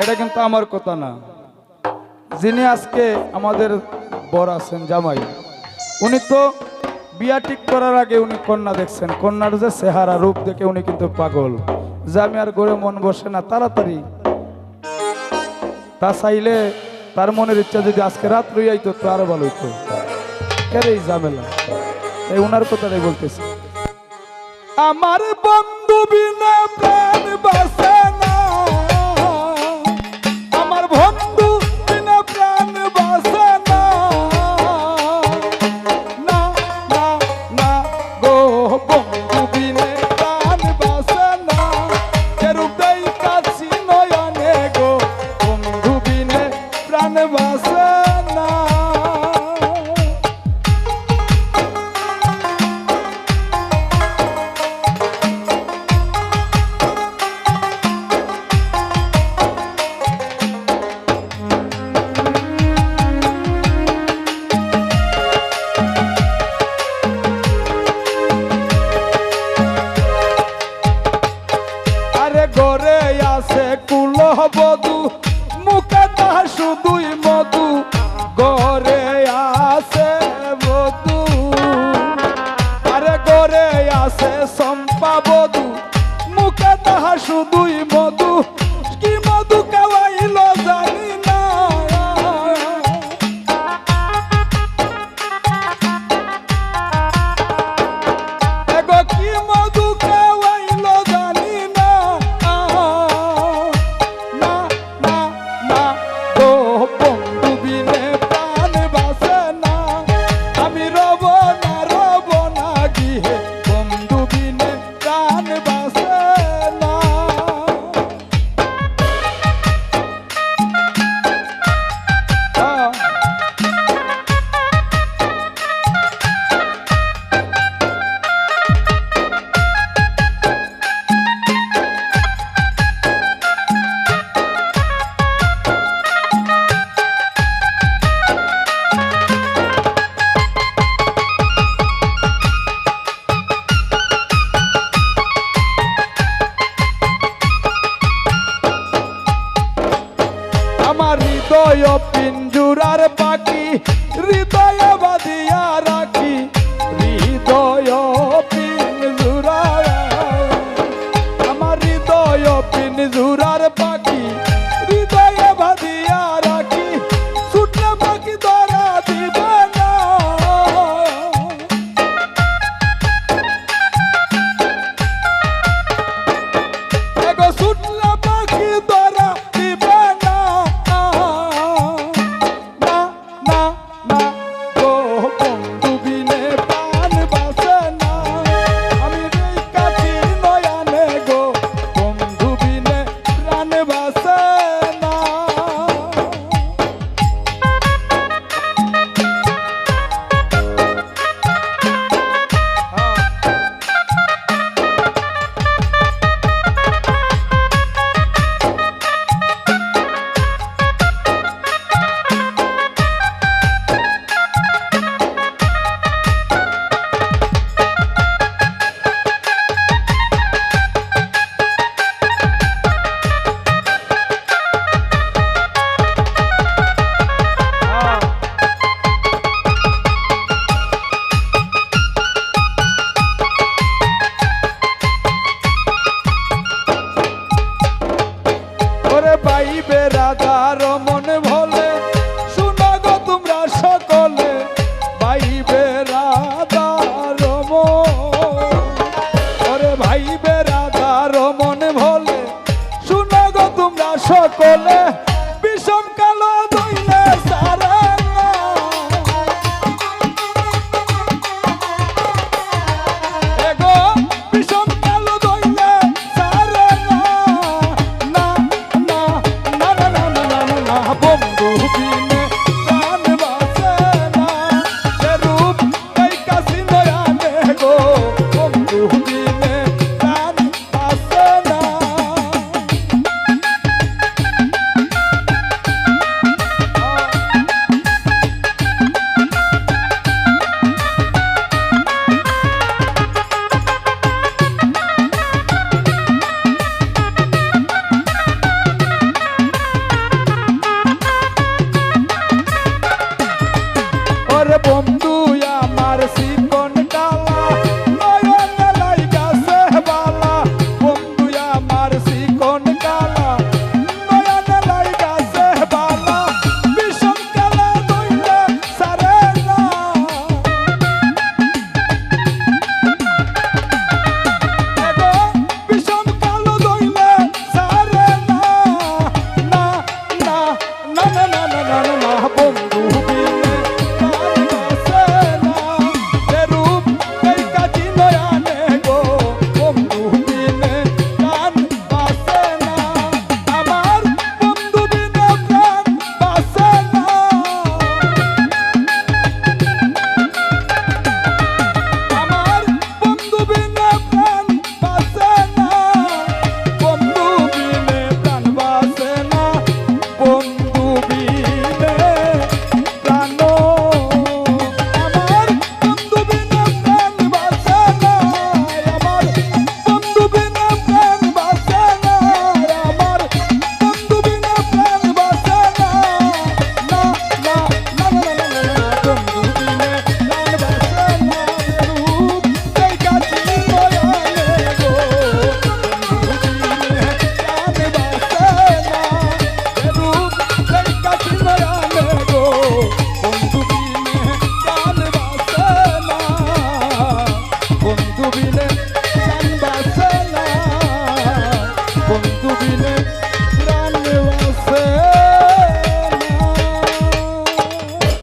এটা কিন্তু আমার কথা না। যিনি আজকে আমাদের বর আছেন জামাই, উনি তো বিয়া ঠিক করার আগে উনি কন্যা দেখছেন, কন্যার যে চেহারা রূপ দেখে উনি কিন্তু পাগল, যে আমি আর ঘরে মন বসে না তাড়াতাড়ি। তা চাইলে তার মনের ইচ্ছা যদি আজকে রাত রইয়াইতো তো আরো ভালো হইতো। কেন এই ঝামেলা? এই উনার কথাটাই বলতেছি। আমার বন্ধু বিনা প্রাণ বাঁচে না, আমার বন্ধু বিনা প্রাণ বাঁচে না, না না না গো বন্ধু বিনে প্রাণ বাঁচে না, এরূপেই কাছি নয়নে গো বন্ধু বিনে প্রাণ বাঁচে না। ঘরে আছে কুলবধূ, মুখে তাহার শুধুই মধু, ঘরে আছে বধূ, আরে ঘরে আছে চম্পা বধূ, মুখে তাহার শুধুই মধু, কি মধু খাওয়াইল জানি না, এগো কি মধু খাওয়াইল জানি না, না না না গো বন্ধু বিনে প্রাণ বাঁচে না, আমি রব না গিয়ে বন্ধু বিনে প্রাণ বাঁচে না। আমার হৃদয় পিঞ্জুরার পাখি, হৃদয় বাঁধিয়া রাখি, হৃদয় পিঞ্জুরার, আমার হৃদয় পিঞ্জুরার পাখি, হৃদয় বাঁধিয়া রাখি, ছুটলে পাখি ধরা দিবে না, এগো ছুটলে পাখি ধরা দিবে না, না না না গো বন্ধু বিনে প্রাণ বাঁচে না, আমি এই কাছি নয়নে গো বন্ধু বিনে প্রাণ বাঁচে না। ওরে পাইবে রাধার মন ভোলে, শুনো গো তোমরা সকলে, পাইবে রাধার মন, ওরে ভাইবে রাধার মন ভোলে, শুনো গো তোমরা সকলে, বিষম কালো দইলে